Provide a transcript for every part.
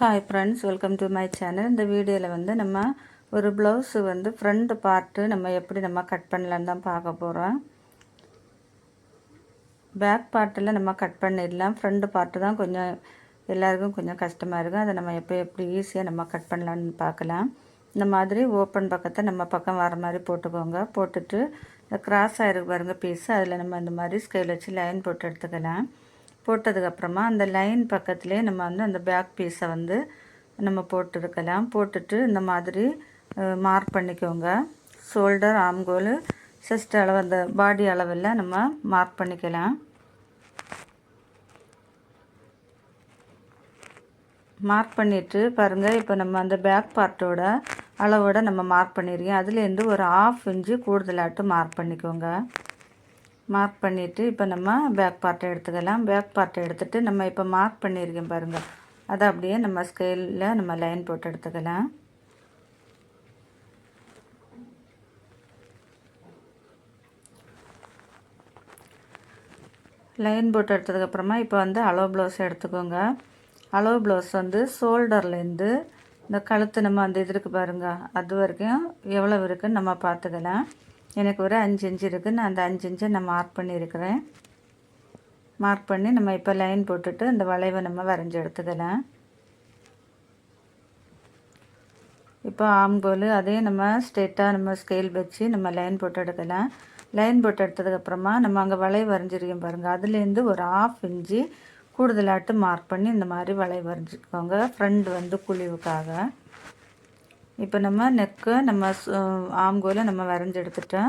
Hi friends, welcome to my channel. இந்த வீடியோவில் வந்து நம்ம ஒரு ப்ளவுஸு வந்து ஃப்ரண்ட் பார்ட்டு நம்ம எப்படி கட் பண்ணலான்னு தான் பார்க்க போகிறோம். பேக் பார்ட்டில் நம்ம கட் பண்ணிடலாம். ஃப்ரண்ட் பார்ட்டு தான் கொஞ்சம் எல்லாருக்கும் கொஞ்சம் கஷ்டமாக இருக்கும். அதை நம்ம எப்படி ஈஸியாக நம்ம கட் பண்ணலான்னு பார்க்கலாம். இந்த மாதிரி ஓப்பன் பக்கத்தை நம்ம பக்கம் வர மாதிரி போட்டுக்கோங்க. போட்டுட்டு இந்த கிராஸ் ஆகிருக்கு பாருங்கள் பீஸு, அதில் நம்ம இந்த மாதிரி ஸ்கேல் வச்சு லைன் போட்டு எடுத்துக்கலாம். போட்டதுக்கப்புறமா அந்த லைன் பக்கத்துலேயே நம்ம வந்து அந்த பேக் பீஸை வந்து நம்ம போட்டுருக்கலாம். போட்டுட்டு இந்த மாதிரி மார்க் பண்ணிக்கோங்க. ஷோல்டர், ஆம்கோல், செஸ்ட் அளவு, அந்த பாடி அளவெல்லாம் நம்ம மார்க் பண்ணிக்கலாம். மார்க் பண்ணிவிட்டு பாருங்கள், இப்போ நம்ம அந்த பேக் பார்ட்டோட அளவோட நம்ம மார்க் பண்ணியிருக்கோம். அதுலேருந்து ஒரு 1/2 இன்ச்சு கூடுதலாட்டு மார்க் பண்ணிக்கோங்க. மார்க் பண்ணிவிட்டு இப்போ நம்ம பேக் பார்ட்டை எடுத்துக்கலாம். பேக் பார்ட்டை எடுத்துகிட்டு நம்ம இப்போ மார்க் பண்ணியிருக்கோம் பாருங்கள், அதை அப்படியே நம்ம ஸ்கேலில் நம்ம லைன் போட்டு எடுத்துக்கலாம். லைன் போட்டு எடுத்ததுக்கப்புறமா இப்போ வந்து அளவு ப்ளவுஸ் எடுத்துக்கோங்க. அளவு ப்ளவுஸ் வந்து ஷோல்டர்லேருந்து இந்த கழுத்து நம்ம அந்த இது இருக்குது பாருங்கள், அது வரைக்கும் எவ்வளோ இருக்குதுன்னு நம்ம பார்த்துக்கலாம். எனக்கு ஒரு 5 இன்ச்சு இருக்குது. நான் அந்த 5 இன்ச்சை நான் மார்க் பண்ணியிருக்கிறேன். மார்க் பண்ணி நம்ம இப்போ லைன் போட்டுட்டு இந்த வளைவை நம்ம வரைஞ்சி எடுத்துக்கலாம். இப்போ ஆம்கோல் அதையும் நம்ம ஸ்ட்ரெயிட்டாக நம்ம ஸ்கேல் வச்சு நம்ம லைன் போட்டு எடுக்கலாம். லைன் போட்டு எடுத்ததுக்கப்புறமா நம்ம அங்கே வளைவு வரைஞ்சிருக்கோம் பாருங்கள், அதுலேருந்து ஒரு 1/2 இன்ச்சு கூடுதலாட்டு மார்க் பண்ணி இந்த மாதிரி வளைவு வரைஞ்சிக்கோங்க. ஃப்ரண்ட் வந்து குழிவுக்காக. இப்போ நம்ம நெக்கு நம்ம ஆம்கோலை நம்ம வரைஞ்சி எடுத்துட்டோம்.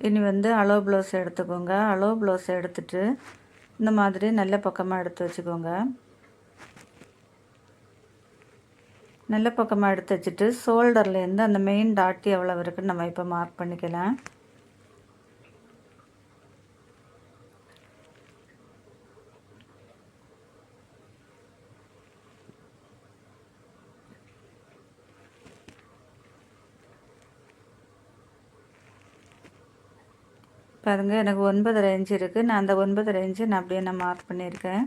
இனி வந்து அளவு ப்ளவுஸ் எடுத்துக்கோங்க. அளவு ப்ளவுஸ் எடுத்துட்டு இந்த மாதிரி நல்ல பக்கமாக எடுத்து வச்சுக்கோங்க. நல்ல பக்கமாக எடுத்து வச்சுட்டு ஷோல்டர்லேருந்து அந்த மெயின் டாட் எவ்வளோ இருக்குன்னு நம்ம இப்போ மார்க் பண்ணிக்கலாம். பாருங்கள், எனக்கு 9.5 இன்ச்சு இருக்குது. நான் அந்த 9.5 இன்ச்சு நான் அப்படியே நான் மார்க் பண்ணியிருக்கேன்.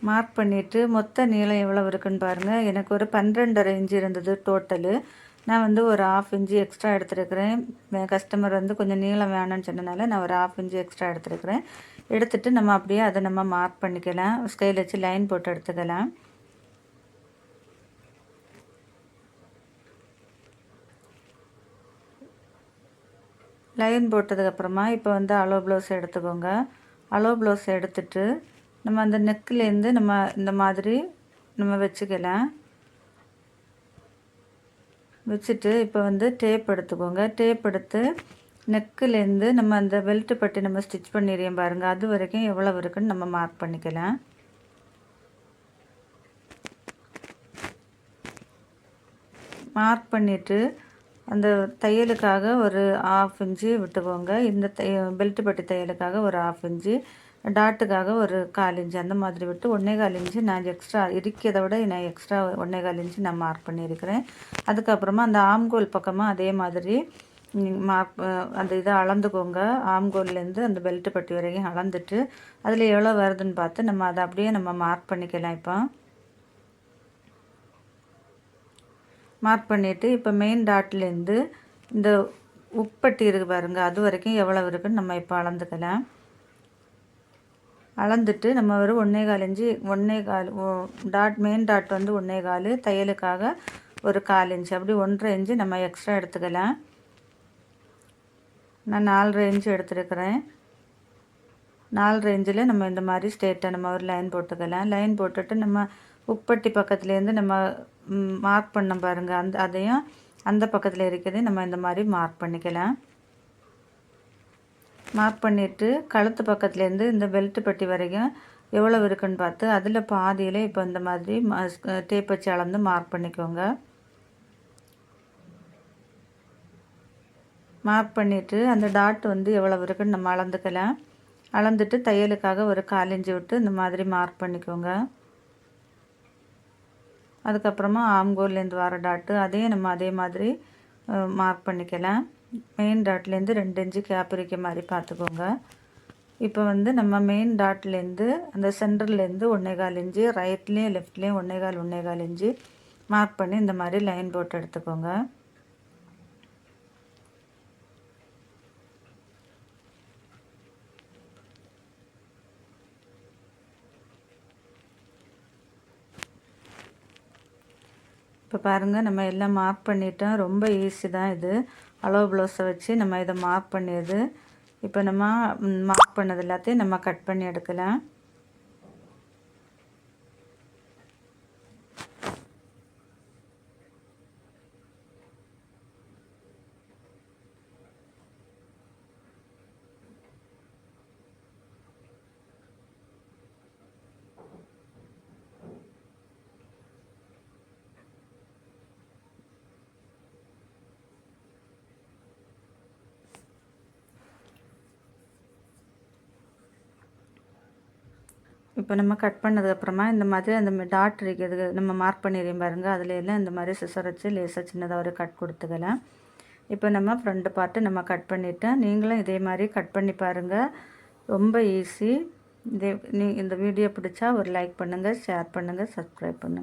மார்க் பண்ணிவிட்டு மொத்த நீளம் எவ்வளோ இருக்குன்னு பாருங்கள். எனக்கு ஒரு 12.5 இன்ச்சு இருந்தது டோட்டலு. நான் வந்து ஒரு 1/2 இன்ச்சு எக்ஸ்ட்ரா எடுத்துருக்கிறேன். கஸ்டமர் வந்து கொஞ்சம் நீளம் வேணும்னு சொன்னனால நான் ஒரு 1/2 இன்ச்சு எக்ஸ்ட்ரா எடுத்துருக்கிறேன். எடுத்துகிட்டு நம்ம அப்படியே அதை நம்ம மார்க் பண்ணிக்கலாம். ஸ்கேல் வச்சு லைன் போட்டு எடுத்துக்கலாம். லைன் போட்டதுக்கப்புறமா இப்போ வந்து அளவு ப்ளவுஸ் எடுத்துக்கோங்க. அளவு ப்ளவுஸ் எடுத்துட்டு நம்ம அந்த நெக்கிலேருந்து நம்ம இந்த மாதிரி நம்ம வச்சுக்கலாம். வச்சுட்டு இப்போ வந்து டேப் எடுத்துக்கோங்க. டேப் எடுத்து நெக்கிலேருந்து நம்ம அந்த பெல்ட்டு பட்டி நம்ம ஸ்டிச் பண்ணிடுறோம் பாருங்கள், அது வரைக்கும் எவ்வளோ இருக்குன்னு நம்ம மார்க் பண்ணிக்கலாம். மார்க் பண்ணிவிட்டு அந்த தையலுக்காக ஒரு 1/2 இன்ச்சு விட்டுக்கோங்க. இந்த பெல்ட்டு பட்டி தையலுக்காக ஒரு 1/2 இன்ச்சு, டாட்டுக்காக ஒரு 1/4 இன்ச்சு, அந்த மாதிரி விட்டு 1.25 இன்ச்சு நான் எக்ஸ்ட்ரா இருக்கிறத விட நான் எக்ஸ்ட்ரா 1.25 இன்ச்சு நான் மார்க் பண்ணியிருக்கிறேன். அதுக்கப்புறமா அந்த ஆம்கோல் பக்கமாக அதே மாதிரி மார்க் அந்த இதை அளந்துக்கோங்க. ஆம்கோல்லேருந்து அந்த பெல்ட்டு பட்டி வரைக்கும் அளந்துட்டு அதில் எவ்வளோ வருதுன்னு பார்த்து நம்ம அதை அப்படியே நம்ம மார்க் பண்ணிக்கலாம். இப்போ மார்க் பண்ணிவிட்டு இப்போ மெயின் டாட்லேருந்து இந்த உப்பட்டி இருக்குது பாருங்கள், அது வரைக்கும் எவ்வளோ இருக்குன்னு நம்ம இப்போ அளந்துக்கலாம். அளந்துட்டு நம்ம ஒரு 1.25 இன்ச்சு, 1.25 டாட், மெயின் டாட் வந்து 1.25, தையலுக்காக ஒரு 1/4 இன்ச்சு, அப்படி 1.5 இன்ச்சு நம்ம எக்ஸ்ட்ரா எடுத்துக்கலாம். நான் 4.5 இன்ச்சு எடுத்துருக்கிறேன். 4.5 இன்ச்சில் நம்ம இந்த மாதிரி ஸ்ட்ரெயிட்டாக நம்ம ஒரு லைன் போட்டுக்கலாம். லைன் போட்டுட்டு நம்ம உப்பட்டி பக்கத்துலேருந்து நம்ம மார்க் பண்ண பாருங்கள், அதையும் அந்த பக்கத்தில் இருக்கிறதையும் நம்ம இந்த மாதிரி மார்க் பண்ணிக்கலாம். மார்க் பண்ணிவிட்டு கழுத்து பக்கத்துலேருந்து இந்த பெல்ட்டு பட்டி வரைக்கும் எவ்வளோ இருக்குன்னு பார்த்து அதில் பாதியில் இப்போ இந்த மாதிரி டேப் வச்சு அளந்து மார்க் பண்ணிக்கோங்க. மார்க் பண்ணிவிட்டு அந்த டாட் வந்து எவ்வளோ இருக்குன்னு நம்ம அளந்துக்கலாம். அளந்துட்டு தையலுக்காக ஒரு 1/4 இன்ச்சு விட்டு இந்த மாதிரி மார்க் பண்ணிக்கோங்க. அதுக்கப்புறமா ஆம்கோல்லேருந்து வர டாட்டு அதையும் நம்ம அதே மாதிரி மார்க் பண்ணிக்கலாம். மெயின் டாட்லேருந்து 2 இன்ச்சு கேப் இருக்க மாதிரி பார்த்துக்கோங்க. இப்போ வந்து நம்ம மெயின் டாட்லேருந்து அந்த சென்டர்லேருந்து 1.25 இன்ச்சு, ரைட்லேயும் லெஃப்ட்லேயும் 1.25 இன்ச்சு மார்க் பண்ணி இந்த மாதிரி லைன் போட்டு எடுத்துக்கோங்க. இப்போ பாருங்கள், நம்ம எல்லாம் மார்க் பண்ணிட்டோம். ரொம்ப ஈஸி தான் இது. அளவு ப்ளவுஸை வச்சு நம்ம இதை மார்க் பண்ணியது. இப்போ நம்ம மார்க் பண்ணது எல்லாத்தையும் நம்ம கட் பண்ணி எடுக்கலாம். இப்போ நம்ம கட் பண்ணதுக்கப்புறமா இந்த மாதிரி அந்த டாட் இருக்கிறது நம்ம மார்க் பண்ணிடுறோம் பாருங்கள், அதில் எல்லாம் இந்த மாதிரி சிசர் வச்சு லேசாக சின்னதாக ஒரு கட் கொடுத்துக்கலாம். இப்போ நம்ம ஃப்ரண்ட் பார்ட்டு நம்ம கட் பண்ணிவிட்டோம். நீங்களும் இதே மாதிரி கட் பண்ணி பாருங்கள். ரொம்ப ஈஸி. இந்த வீடியோ பிடிச்சா ஒரு லைக் பண்ணுங்கள், ஷேர் பண்ணுங்கள், சப்ஸ்கிரைப் பண்ணுங்கள்.